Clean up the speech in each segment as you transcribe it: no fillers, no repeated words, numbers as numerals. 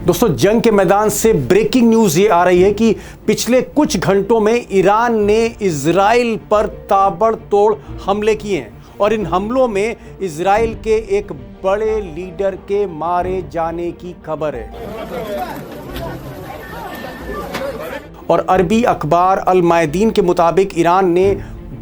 दोस्तों, जंग के मैदान से ब्रेकिंग न्यूज ये आ रही है कि पिछले कुछ घंटों में ईरान ने इजराइल पर ताबड़तोड़ हमले किए हैं और इन हमलों में इजराइल के एक बड़े लीडर के मारे जाने की खबर है। और अरबी अखबार अल मायदीन के मुताबिक ईरान ने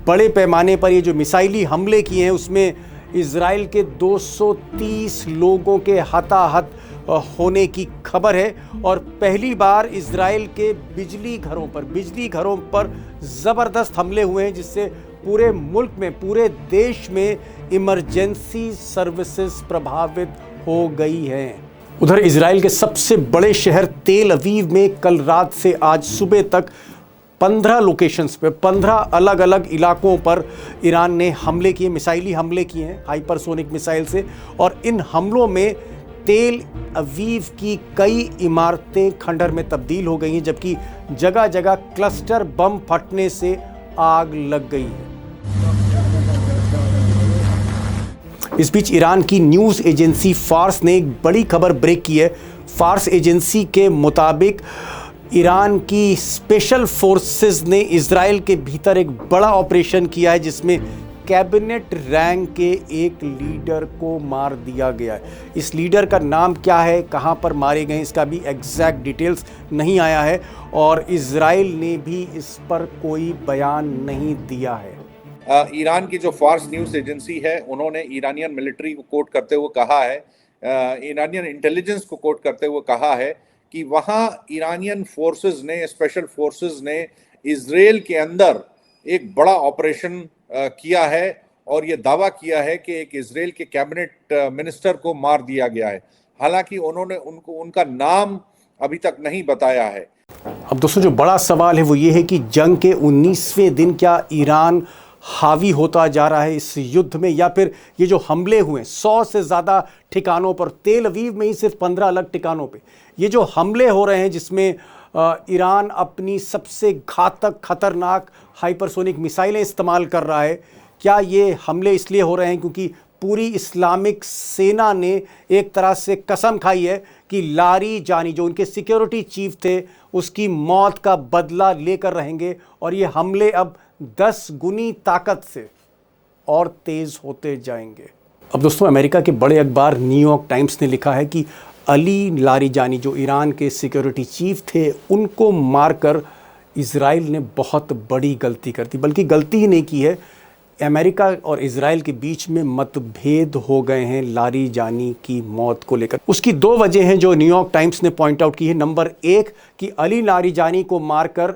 बड़े पैमाने पर ये जो मिसाइली हमले किए हैं उसमें इजराइल के 230 लोगों के हताहत होने की खबर है। और पहली बार इजराइल के बिजली घरों पर ज़बरदस्त हमले हुए हैं, जिससे पूरे मुल्क में, पूरे देश में इमरजेंसी सर्विसेज प्रभावित हो गई हैं। उधर इजराइल के सबसे बड़े शहर तेल अवीव में कल रात से आज सुबह तक 15 लोकेशंस पे 15 अलग अलग इलाकों पर ईरान ने हमले किए, मिसाइली हमले किए हैं हाइपरसोनिक मिसाइल से। और इन हमलों में तेल अवीव की कई इमारतें खंडहर में तब्दील हो गई हैं, जबकि जगह जगह क्लस्टर बम फटने से आग लग गई है। इस बीच ईरान की न्यूज़ एजेंसी फार्स ने एक बड़ी खबर ब्रेक की है। फार्स एजेंसी के मुताबिक ईरान की स्पेशल फोर्सेस ने इजराइल के भीतर एक बड़ा ऑपरेशन किया है, जिसमें कैबिनेट रैंक के एक लीडर को मार दिया गया है। इस लीडर का नाम क्या है, कहां पर मारे गए, इसका भी एग्जैक्ट डिटेल्स नहीं आया है और इजराइल ने भी इस पर कोई बयान नहीं दिया है। ईरान की जो फार्स न्यूज़ एजेंसी है, उन्होंने ईरानियन मिलिट्री को कोट करते हुए कहा है, ईरानियन इंटेलिजेंस को कोट करते हुए कहा है कि वहाँ ईरानियन फोर्सेस ने, स्पेशल फोर्सेस ने इजराइल के अंदर एक बड़ा ऑपरेशन किया है और ये दावा किया है कि एक इजराइल के कैबिनेट मिनिस्टर को मार दिया गया है। हालांकि उन्होंने उनका नाम अभी तक नहीं बताया है। अब दोस्तों, जो बड़ा सवाल है वो ये है कि जंग के 19वें दिन क्या ईरान हावी होता जा रहा है इस युद्ध में, या फिर ये जो हमले हुए 100 से ज़्यादा ठिकानों पर, तेल अवीव में ही सिर्फ 15 अलग ठिकानों पे ये जो हमले हो रहे हैं, जिसमें ईरान अपनी सबसे घातक खतरनाक हाइपरसोनिक मिसाइलें इस्तेमाल कर रहा है, क्या ये हमले इसलिए हो रहे हैं क्योंकि पूरी इस्लामिक सेना ने एक तरह से कसम खाई है कि लारी जानी, जो उनके सिक्योरिटी चीफ थे, उसकी मौत का बदला लेकर रहेंगे और ये हमले अब 10 गुनी ताकत से और तेज होते जाएंगे। अब दोस्तों, अमेरिका के बड़े अखबार न्यूयॉर्क टाइम्स ने लिखा है कि अली लारीजानी, जो ईरान के सिक्योरिटी चीफ थे, उनको मारकर इजराइल ने बहुत बड़ी गलती कर दी। बल्कि गलती ही नहीं की है, अमेरिका और इजराइल के बीच में मतभेद हो गए हैं लारीजानी की मौत को लेकर। उसकी 2 वजह हैं जो न्यूयॉर्क टाइम्स ने पॉइंट आउट की है। नंबर 1 कि अली लारीजानी को मारकर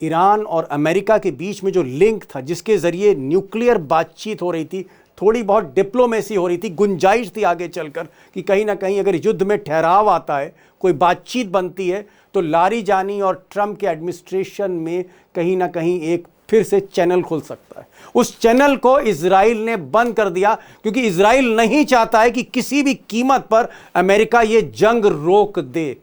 ईरान और अमेरिका के बीच में जो लिंक था, जिसके ज़रिए न्यूक्लियर बातचीत हो रही थी, थोड़ी बहुत डिप्लोमेसी हो रही थी, गुंजाइश थी आगे चलकर कि कहीं ना कहीं अगर युद्ध में ठहराव आता है, कोई बातचीत बनती है, तो लारीजानी और ट्रंप के एडमिनिस्ट्रेशन में कहीं ना कहीं एक फिर से चैनल खुल सकता है। उस चैनल को इजराइल ने बंद कर दिया, क्योंकि इजराइल नहीं चाहता है कि किसी भी कीमत पर अमेरिका ये जंग रोक दे।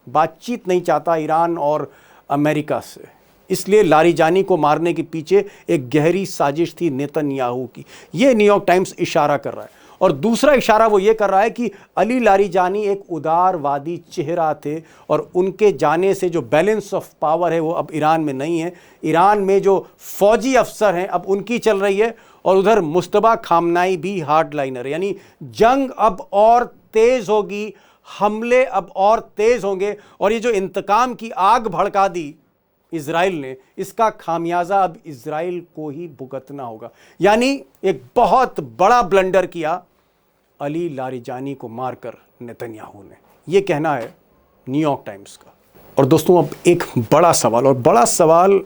बातचीत नहीं चाहता ईरान और अमेरिका से, इसलिए लारीजानी को मारने के पीछे एक गहरी साजिश थी नेतन्याहू की। यह न्यूयॉर्क टाइम्स इशारा कर रहा है। और दूसरा इशारा वो ये कर रहा है कि अली लारीजानी एक उदारवादी चेहरा थे और उनके जाने से जो बैलेंस ऑफ पावर है वो अब ईरान में नहीं है। ईरान में जो फौजी अफसर हैं अब उनकी चल रही है, और उधर मुस्तबा खामनाई भी हार्डलाइनर, यानी जंग अब और तेज होगी, हमले अब और तेज होंगे। और ये जो इंतकाम की आग भड़का दी इजराइल ने, इसका खामियाजा अब इजराइल को ही भुगतना होगा। यानी एक बहुत बड़ा ब्लंडर किया अली लारीजानी को मारकर नेतन्याहू ने, यह कहना है न्यूयॉर्क टाइम्स का। और दोस्तों, अब एक बड़ा सवाल, और बड़ा सवाल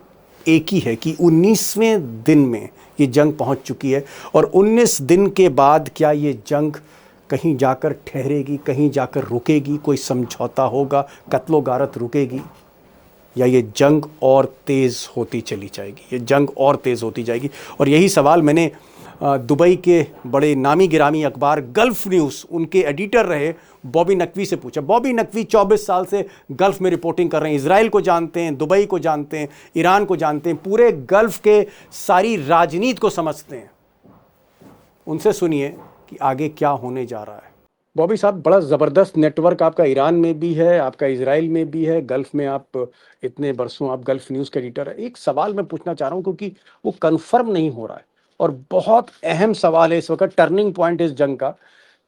एक ही है कि 19वें दिन में ये जंग पहुंच चुकी है, और 19 दिन के बाद क्या ये जंग कहीं जाकर ठहरेगी, कहीं जाकर रुकेगी, कोई समझौता होगा, कत्लो गारत रुकेगी, या ये जंग और तेज़ होती चली जाएगी, ये जंग और तेज़ होती जाएगी। और यही सवाल मैंने दुबई के बड़े नामी गिरामी अखबार गल्फ न्यूज़, उनके एडिटर रहे बॉबी नकवी से पूछा। बॉबी नकवी 24 साल से गल्फ में रिपोर्टिंग कर रहे हैं, इजराइल को जानते हैं, दुबई को जानते हैं, ईरान को जानते हैं, पूरे गल्फ के सारी राजनीति को समझते हैं। उनसे सुनिए कि आगे क्या होने जा रहा है। बॉबी साहब, बड़ा ज़बरदस्त नेटवर्क आपका ईरान में भी है, आपका इज़राइल में भी है, गल्फ़ में आप इतने बरसों आप गल्फ़ न्यूज़ के एडिटर हैं। एक सवाल मैं पूछना चाह रहा हूँ क्योंकि वो कन्फ़र्म नहीं हो रहा है और बहुत अहम सवाल है इस वक़्त, टर्निंग पॉइंट इस जंग का।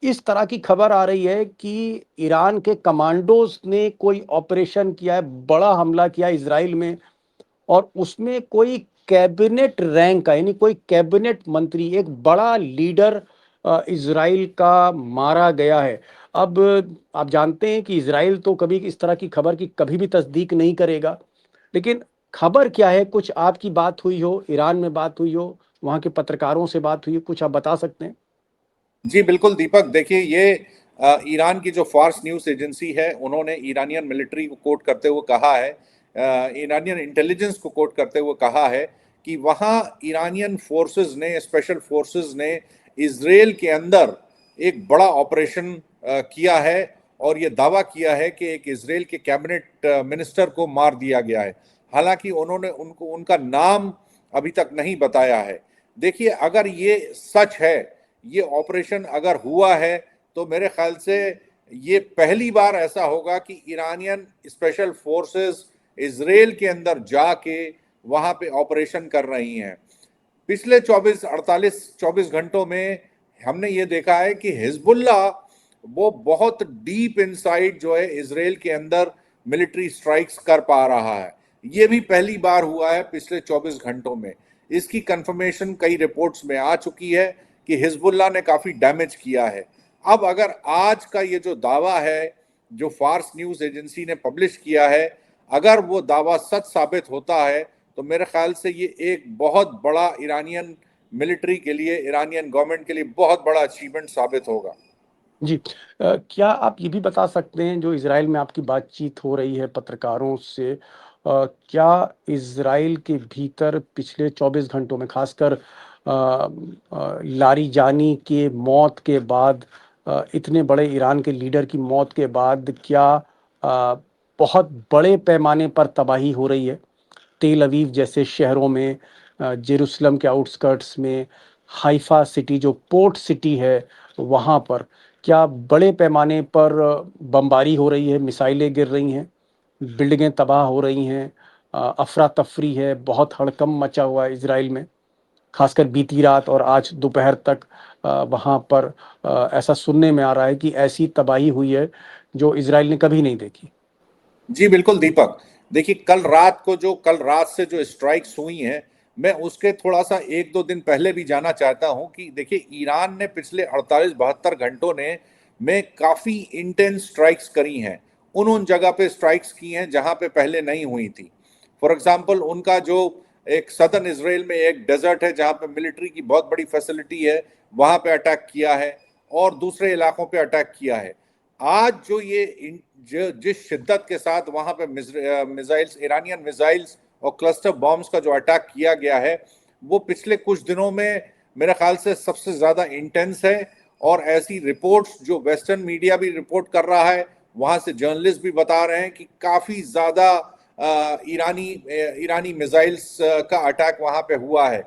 इस तरह की खबर आ रही है कि ईरान के कमांडोज़ ने कोई ऑपरेशन किया है, बड़ा हमला किया है इज़राइल में और उसमें कोई कैबिनेट रैंक का, यानी कोई कैबिनेट मंत्री, एक बड़ा लीडर इज़राइल का मारा गया है। अब आप जानते हैं कि इज़राइल तो कभी इस तरह की खबर की कभी भी तस्दीक नहीं करेगा। लेकिन खबर क्या है? कुछ आपकी बात हुई हो, ईरान में बात हुई हो, वहाँ के पत्रकारों से बात हुई हो, कुछ आप बता सकते हैं? जी बिल्कुल दीपक, देखिए ये ईरान की जो फार्स न्यूज़ एजेंसी है उन्होंने ईरानियन मिलिट्री को कोट करते हुए कहा है, ईरानियन इंटेलिजेंस को कोट करते हुए कहा है कि वहाँ ईरानियन फोर्सेस ने, स्पेशल फोर्सेस ने इजराइल के अंदर एक बड़ा ऑपरेशन किया है और ये दावा किया है कि एक इजराइल के कैबिनेट मिनिस्टर को मार दिया गया है। हालांकि उन्होंने उनको उनका नाम अभी तक नहीं बताया है। देखिए, अगर ये सच है, ये ऑपरेशन अगर हुआ है, तो मेरे ख्याल से ये पहली बार ऐसा होगा कि ईरानियन स्पेशल फोर्सेस इजराइल के अंदर जाके वहां पे ऑपरेशन कर रही हैं। पिछले 24 घंटों में हमने ये देखा है कि हिजबुल्ला वो बहुत डीप इनसाइड जो है इजराइल के अंदर मिलिट्री स्ट्राइक्स कर पा रहा है। ये भी पहली बार हुआ है पिछले 24 घंटों में। इसकी कंफर्मेशन कई रिपोर्ट्स में आ चुकी है कि हिजबुल्ला ने काफी डैमेज किया है। अब अगर आज का ये जो दावा है जो फार्स न्यूज एजेंसी ने पब्लिश किया है, अगर वो दावा सच साबित होता है तो मेरे ख्याल से ये एक बहुत बड़ा ईरानियन मिलिट्री के लिए, ईरानियन गवर्नमेंट के लिए बहुत बड़ा अचीवमेंट साबित होगा। जी। क्या आप ये भी बता सकते हैं, जो इज़राइल में आपकी बातचीत हो रही है पत्रकारों से, क्या इज़राइल के भीतर पिछले 24 घंटों में ख़ासकर लारिजानी के मौत के बाद, इतने बड़े ईरान के लीडर की मौत के बाद क्या अ, बहुत बड़े पैमाने पर तबाही हो रही है? तेल अवीव जैसे शहरों में, जेरूशलम के आउटस्कर्ट्स में, हाइफा सिटी जो पोर्ट सिटी है, वहाँ पर क्या बड़े पैमाने पर बमबारी हो रही है, मिसाइलें गिर रही हैं, बिल्डिंगें तबाह हो रही हैं, अफरा तफरी है, बहुत हड़कंप मचा हुआ है इजराइल में, खासकर बीती रात और आज दोपहर तक वहाँ पर ऐसा सुनने में आ रहा है कि ऐसी तबाही हुई है जो इजराइल ने कभी नहीं देखी। जी बिल्कुल दीपक, देखिए कल रात से जो स्ट्राइक्स हुई हैं, मैं उसके थोड़ा सा एक दो दिन पहले भी जाना चाहता हूं कि देखिए ईरान ने पिछले 48-72 घंटों ने में काफी इंटेंस स्ट्राइक्स करी हैं। उन जगह पे स्ट्राइक्स की हैं जहां पे पहले नहीं हुई थी। फॉर एग्जांपल, उनका जो एक सदर्न इसराइल में एक डेजर्ट है जहां पे मिलिट्री की बहुत बड़ी फैसिलिटी है, वहां पे अटैक किया है और दूसरे इलाकों पे अटैक किया है। आज जो जिस शिद्दत के साथ वहां पे मिसाइल्स, ईरानियन मिसाइल्स और क्लस्टर बॉम्ब्स का जो अटैक किया गया है, वो पिछले कुछ दिनों में मेरे ख्याल से सबसे ज्यादा इंटेंस है। और ऐसी रिपोर्ट्स जो वेस्टर्न मीडिया भी रिपोर्ट कर रहा है, वहां से जर्नलिस्ट भी बता रहे हैं कि काफी ज्यादा ईरानी मिसाइल्स का अटैक वहां पे हुआ है।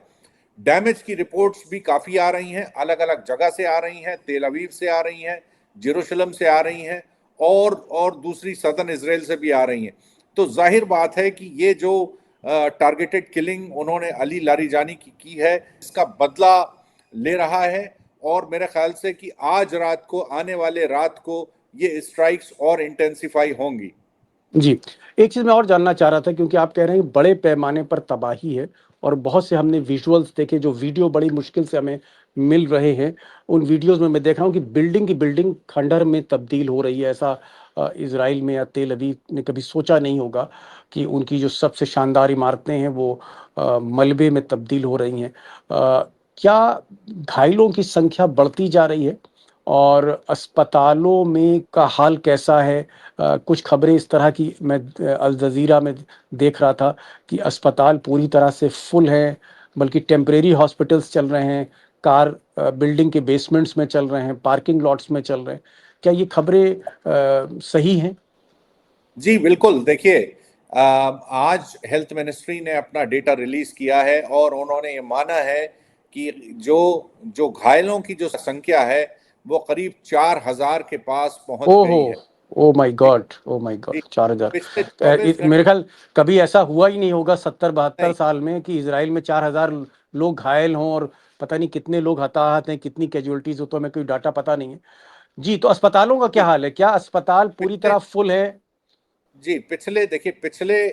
डैमेज की रिपोर्ट्स भी काफी आ रही हैं, अलग अलग जगह से आ रही हैं, तेल अवीव से आ रही हैं, जेरूशलम से आ रही हैं और दूसरी सदर्न इसराइल से भी आ रही हैं। तो जाहिर बात है कि ये जो टारगेटेड किलिंग उन्होंने अली लारिजानी की है, इसका बदला ले रहा है। और मेरे ख्याल से कि आज रात को, आने वाले रात को, ये स्ट्राइक्स और इंटेंसिफाई होंगी। जी, एक चीज़ मैं और जानना चाह रहा था क्योंकि आप कह रहे हैं बड़े पैमाने पर तबाही है और बहुत से हमने विजुअल्स देखे, जो वीडियो बड़ी मुश्किल से हमें मिल रहे हैं। उन वीडियोज़ में मैं देख रहा हूँ कि बिल्डिंग की बिल्डिंग खंडहर में तब्दील हो रही है। ऐसा इज़राइल में या तेल अवीव ने कभी सोचा नहीं होगा कि उनकी जो सबसे शानदार इमारतें हैं वो मलबे में तब्दील हो रही हैं। क्या घायलों की संख्या बढ़ती जा रही है और अस्पतालों में का हाल कैसा है? कुछ खबरें इस तरह की मैं अल जज़ीरा में देख रहा था कि अस्पताल पूरी तरह से फुल हैं, बल्कि टेम्परेरी हॉस्पिटल्स चल रहे हैं, कार बिल्डिंग के बेसमेंट्स में चल रहे हैं, पार्किंग लॉट्स में चल रहे हैं। क्या ये खबरें सही हैं? जी बिल्कुल, देखिए आज हेल्थ मिनिस्ट्री ने अपना डेटा रिलीज किया है और उन्होंने ये माना है कि जो जो घायलों की जो संख्या है वो करीब 4,000 के पास पहुंच ओहो, गई है। ओ माय जी, गॉड, ओ माय गॉड, जी, 4,000। पिछले 24 मेरे घंटे ख्याल कभी ऐसा हुआ ही नहीं होगा 70-72 नहीं। साल में कि इजराइल में 4,000 लोग घायल हों और पता नहीं कितने लोग हताहत हैं, कितनी कैजुअलिटीज हो, तो हमें कोई डाटा पता नहीं है। जी, तो अस्पतालों का क्या जी, हाल है? क्या अस्पताल पूरी पिछले तरह फुल है? जी, देखिए पिछले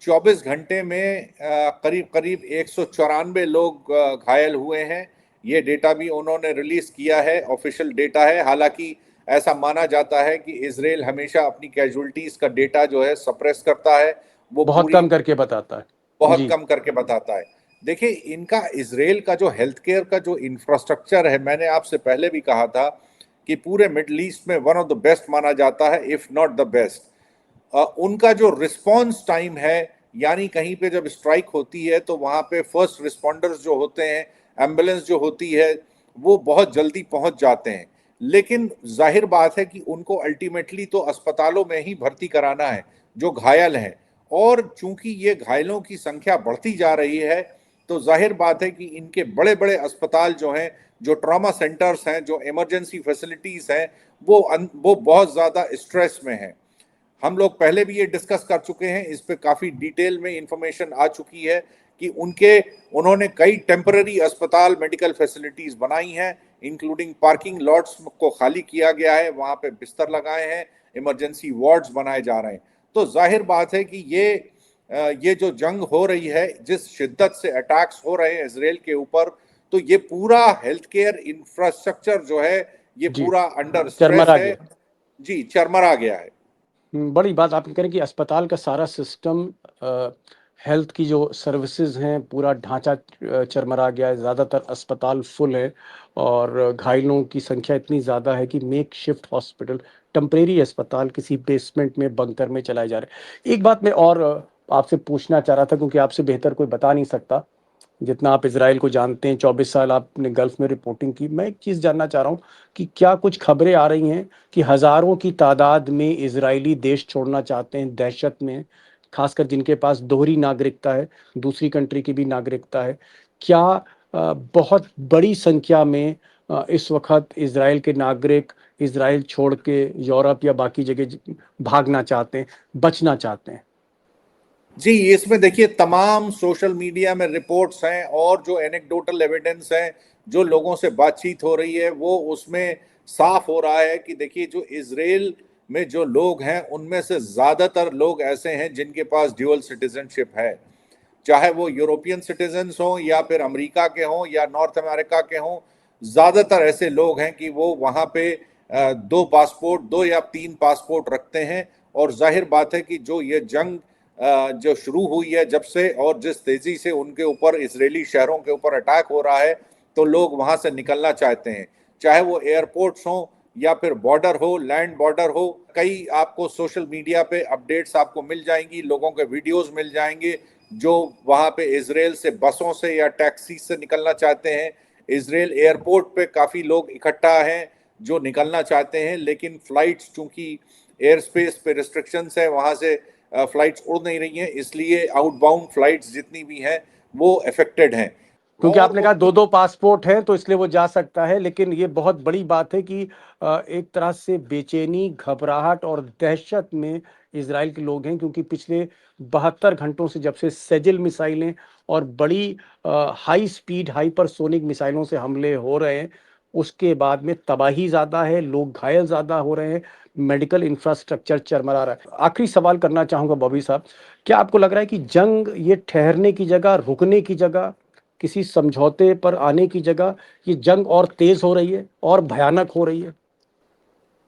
24 घंटे में करीब करीब 194 लोग घायल हुए हैं। ये डेटा भी उन्होंने रिलीज किया है, ऑफिशियल डेटा है। हालांकि ऐसा माना जाता है कि इजराइल हमेशा अपनी कैजुअलिटीज का डेटा जो है सप्रेस करता है, वो बहुत पूरी कम करके बताता है। बहुत जी, कम करके बताता है। देखिए, इनका इजराइल का जो हेल्थ केयर का जो इंफ्रास्ट्रक्चर है, मैंने आपसे पहले भी कहा था कि पूरे मिडल ईस्ट में वन ऑफ द बेस्ट माना जाता है, इफ नॉट द बेस्ट। उनका जो रिस्पॉन्स टाइम है, यानी कहीं पे जब स्ट्राइक होती है तो वहां पे फर्स्ट रिस्पॉन्डर्स जो होते हैं, एम्बुलेंस जो होती है, वो बहुत जल्दी पहुंच जाते हैं। लेकिन जाहिर बात है कि उनको अल्टीमेटली तो अस्पतालों में ही भर्ती कराना है जो घायल हैं। और चूंकि ये घायलों की संख्या बढ़ती जा रही है, तो जाहिर बात है कि इनके बड़े बड़े अस्पताल जो हैं, जो ट्रॉमा सेंटर्स हैं, जो इमरजेंसी फैसिलिटीज हैं, वो बहुत ज्यादा स्ट्रेस में हैं। हम लोग पहले भी ये डिस्कस कर चुके हैं, इस पे काफी डिटेल में इंफॉर्मेशन आ चुकी है कि उन्होंने कई टेम्पररी अस्पताल मेडिकल फैसिलिटीज बनाई हैं, इंक्लूडिंग पार्किंग लॉट्स को खाली किया गया है, वहां पे बिस्तर लगाए हैं, इमरजेंसी वार्ड्स बनाए जा रहे हैं। तो जाहिर बात है कि ये जो जंग हो रही है, जिस शिद्दत से अटैक्स हो रहे हैं इसराइल के ऊपर, तो ये पूरा हेल्थ केयर इंफ्रास्ट्रक्चर जो है, ये जी, पूरा अंडर स्ट्रेस चरमरा है। गया। जी, चरमरा गया है। बड़ी बात आप कह रहे हैं कि अस्पताल का सारा सिस्टम, हेल्थ की जो सर्विसेज हैं, पूरा ढांचा चरमरा गया है। ज़्यादातर अस्पताल फुल है और घायलों की संख्या इतनी ज़्यादा है कि मेक शिफ्ट हॉस्पिटल, टेम्परेरी अस्पताल किसी बेसमेंट में, बंकर में चलाए जा रहे हैं। एक बात मैं और आपसे पूछना चाह रहा था, क्योंकि आपसे बेहतर कोई बता नहीं सकता जितना आप इजराइल को जानते हैं। 24 साल आपने गल्फ में रिपोर्टिंग की। मैं एक चीज़ जानना चाह रहा हूँ कि क्या कुछ खबरें आ रही हैं कि हज़ारों की तादाद में इजरायली देश छोड़ना चाहते हैं, दहशत में, खासकर जिनके पास दोहरी नागरिकता है, दूसरी कंट्री की भी नागरिकता है। क्या बहुत बड़ी संख्या में इस वक्त इजराइल के नागरिक इजराइल छोड़ के यूरोप या बाकी जगह भागना चाहते हैं, बचना चाहते हैं? जी, इसमें देखिए तमाम सोशल मीडिया में रिपोर्ट्स हैं और जो एनेक्डोटल एविडेंस हैं, जो लोगों से बातचीत हो रही है, वो उसमें साफ हो रहा है कि देखिए जो इजराइल में जो लोग हैं, उनमें से ज़्यादातर लोग ऐसे हैं जिनके पास ड्यूअल सिटीजनशिप है। चाहे वो यूरोपियन सिटीजन्स हों या फिर अमेरिका के हों या नॉर्थ अमेरिका के हों, ज़्यादातर ऐसे लोग हैं कि वो वहाँ पे दो पासपोर्ट, दो या तीन पासपोर्ट रखते हैं। और जाहिर बात है कि जो ये जंग जो शुरू हुई है जब से, और जिस तेजी से उनके ऊपर इजरायली शहरों के ऊपर अटैक हो रहा है, तो लोग वहां से निकलना चाहते हैं। चाहे वो एयरपोर्ट्स हो या फिर बॉर्डर हो, लैंड बॉर्डर हो। कई आपको सोशल मीडिया पे अपडेट्स आपको मिल जाएंगी, लोगों के वीडियोस मिल जाएंगे जो वहां पे इसराइल से बसों से या टैक्सी से निकलना चाहते हैं। इसराइल एयरपोर्ट पे काफी लोग इकट्ठा हैं जो निकलना चाहते हैं, लेकिन फ्लाइट्स चूंकि एयर स्पेस पे रिस्ट्रिक्शंस है, वहां से फ्लाइट्स उड़ नहीं रही हैं, इसलिए आउटबाउंड फ्लाइट्स जितनी भी हैं वो अफेक्टेड हैं। क्योंकि और आपने वो कहा दो दो पासपोर्ट हैं तो इसलिए वो जा सकता है, लेकिन ये बहुत बड़ी बात है कि एक तरह से बेचैनी, घबराहट और दहशत में इसराइल के लोग हैं, क्योंकि पिछले 72 घंटों से जब से सेजिल मिसाइलें और बड़ी हाई स्पीड हाइपरसोनिक मिसाइलों से हमले हो रहे हैं, उसके बाद में तबाही ज़्यादा है, लोग घायल ज़्यादा हो रहे हैं, मेडिकल इंफ्रास्ट्रक्चर चरमरा रहा है। आखिरी सवाल करना चाहूँगा बॉबी साहब, क्या आपको लग रहा है कि जंग ये ठहरने की जगह, रुकने की जगह, किसी समझौते पर आने की जगह, ये जंग और तेज हो रही है और भयानक हो रही है?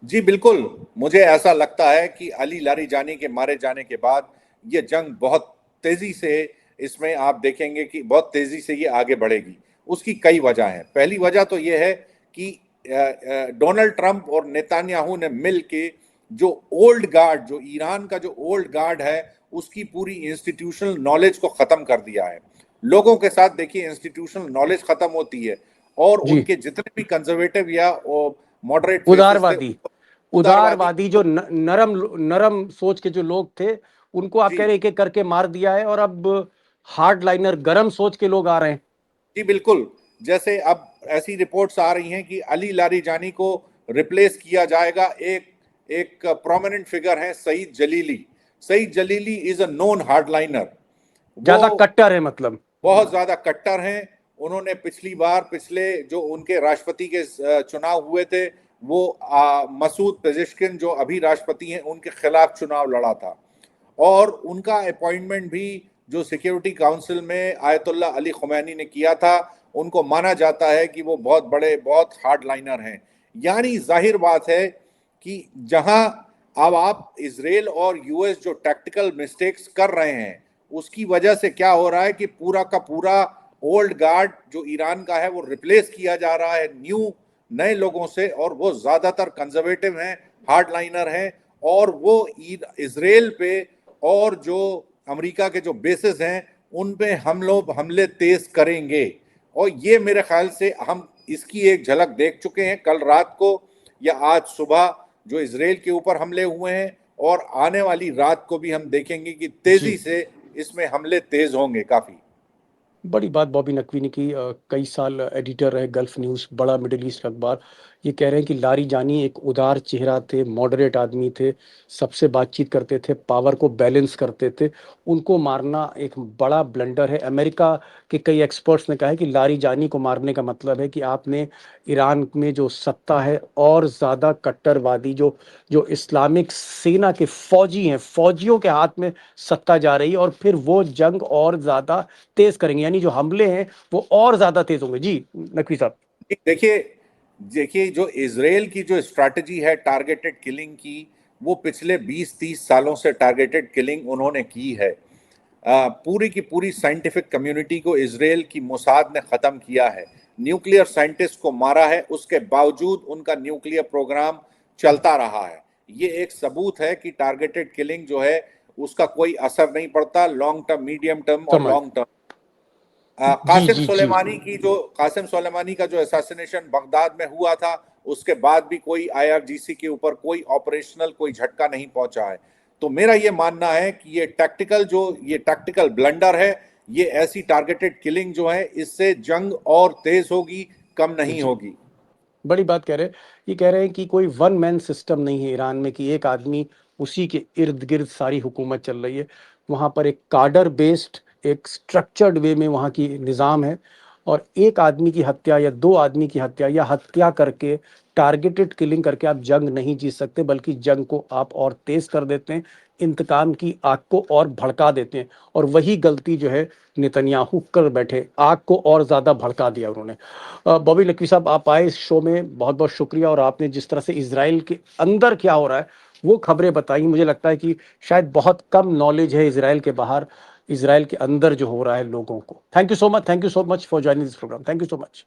जी बिल्कुल, मुझे ऐसा लगता है कि अली लारीजानी के मारे जाने के बाद ये जंग बहुत तेजी से, इसमें आप देखेंगे कि बहुत तेजी से ये आगे बढ़ेगी। उसकी कई वजह हैं। पहली वजह तो ये है कि डोनाल्ड ट्रंप और नेतान्याहू ने मिल के जो ओल्ड गार्ड, जो ईरान का जो ओल्ड गार्ड है, उसकी पूरी इंस्टीट्यूशनल नॉलेज को खत्म कर दिया है। लोगों के साथ देखिए इंस्टीट्यूशनल नॉलेज खत्म होती है, और जी, उनके जितने भी कंजर्वेटिव या मॉडरेट फेसेस थे, उदारवादी, उदारवादी। उदारवादी जो नरम नरम सोच के जो लोग थे, उनको आप कह जी, रहे एक एक करके मार दिया है और अब हार्ड लाइनर गरम सोच के लोग आ रहे हैं। जी बिल्कुल। जैसे अब ऐसी रिपोर्ट्स आ रही हैं कि अली लारीजानी को रिप्लेस किया जाएगा। एक एक प्रोमिनेंट फिगर है Saeed Jalili. Saeed Jalili is a known hardliner. वो ज्यादा कट्टर है मतलब। बहुत ज्यादा कट्टर हैं। उन्होंने पिछली बार पिछले जो उनके राष्ट्रपति के चुनाव हुए थे, वो मसूद पेजेश्किन जो अभी राष्ट्रपति हैं उनके खिलाफ चुनाव लड़ा था, और उनका अपॉइंटमेंट भी जो सिक्योरिटी काउंसिल में आयतुल्ला अली खुमैनी ने किया था, उनको माना जाता है कि वो बहुत बड़े बहुत हार्ड लाइनर हैं। यानी जाहिर बात है कि जहां अब आप इसराइल और यूएस जो टैक्टिकल मिस्टेक्स कर रहे हैं, उसकी वजह से क्या हो रहा है कि पूरा का पूरा ओल्ड गार्ड जो ईरान का है वो रिप्लेस किया जा रहा है नए लोगों से, और वो ज्यादातर कंजर्वेटिव हैं, हार्ड लाइनर हैं, और वो इसराइल पे और जो अमेरिका के जो बेसिस हैं उन पे हम लोग हमले तेज करेंगे। और ये मेरे ख्याल से हम इसकी एक झलक देख चुके हैं कल रात को या आज सुबह जो इसराइल के ऊपर हमले हुए हैं, और आने वाली रात को भी हम देखेंगे कि तेजी से इसमें हमले तेज होंगे काफी। बड़ी बात बॉबी नकवी ने की। कई साल एडिटर रहे गल्फ न्यूज़, बड़ा मिडिल ईस्ट अखबार। ये कह रहे हैं कि लारी जानी एक उदार चेहरा थे, मॉडरेट आदमी थे, सबसे बातचीत करते थे, पावर को बैलेंस करते थे। उनको मारना एक बड़ा ब्लंडर है। अमेरिका के कई एक्सपर्ट्स ने कहा है कि लारी जानी को मारने का मतलब है कि आपने ईरान में जो सत्ता है और ज़्यादा कट्टरवादी जो जो इस्लामिक सेना के फौजी हैं, फौजियों के हाथ में सत्ता जा रही है, और फिर वो जंग और ज़्यादा तेज करेंगे, यानी जो हमले हैं वो और ज्यादा तेज होंगे। जी नकवी साहब। देखिए देखिए जो इसराइल की जो स्ट्रैटेजी है टारगेटेड किलिंग की, वो पिछले 20-30 सालों से टारगेटेड किलिंग उन्होंने की है। पूरी की पूरी साइंटिफिक कम्युनिटी को इसराइल की मोसाद ने खत्म किया है, न्यूक्लियर साइंटिस्ट को मारा है, उसके बावजूद उनका न्यूक्लियर प्रोग्राम चलता रहा है। ये एक सबूत है कि टारगेटेड किलिंग जो है उसका कोई असर नहीं पड़ता लॉन्ग टर्म, मीडियम टर्म और समझ। Long term. जी जी जी। कासिम सुलेमानी का जो असैसिनेशन बगदाद में हुआ था, उसके बाद भी कोई आईआरजीसी के ऊपर कोई ऑपरेशनल कोई झटका नहीं पहुंचा है। तो मेरा ये मानना है कि ये टैक्टिकल ब्लंडर है, ये ऐसी टारगेटेड किलिंग जो है, इससे जंग और तेज होगी, कम नहीं जी होगी। बड़ी बात कह रहे हैं। ये कह रहे हैं कि कोई वन मैन सिस्टम नहीं है ईरान में, कि एक आदमी उसी के इर्द गिर्द सारी हुकूमत चल रही है। वहाँ पर एक कार्डर बेस्ड, एक स्ट्रक्चर्ड वे में वहाँ की निज़ाम है, और एक आदमी की हत्या या दो आदमी की हत्या या हत्या करके, टारगेटेड किलिंग करके आप जंग नहीं जीत सकते, बल्कि जंग को आप और तेज कर देते हैं, इंतकाम की आग को और भड़का देते हैं। और वही गलती जो है नेतन्याहू कर बैठे, आग को और ज़्यादा भड़का दिया उन्होंने। बॉबी नकवी साहब, आप आए इस शो में, बहुत बहुत शुक्रिया। और आपने जिस तरह से इसराइल के अंदर क्या हो रहा है वो खबरें बताई, मुझे लगता है कि शायद बहुत कम नॉलेज है इसराइल के बाहर, इसराइल के अंदर जो हो रहा है लोगों को। Thank you so much, thank you so much for joining this programme. Thank you so much.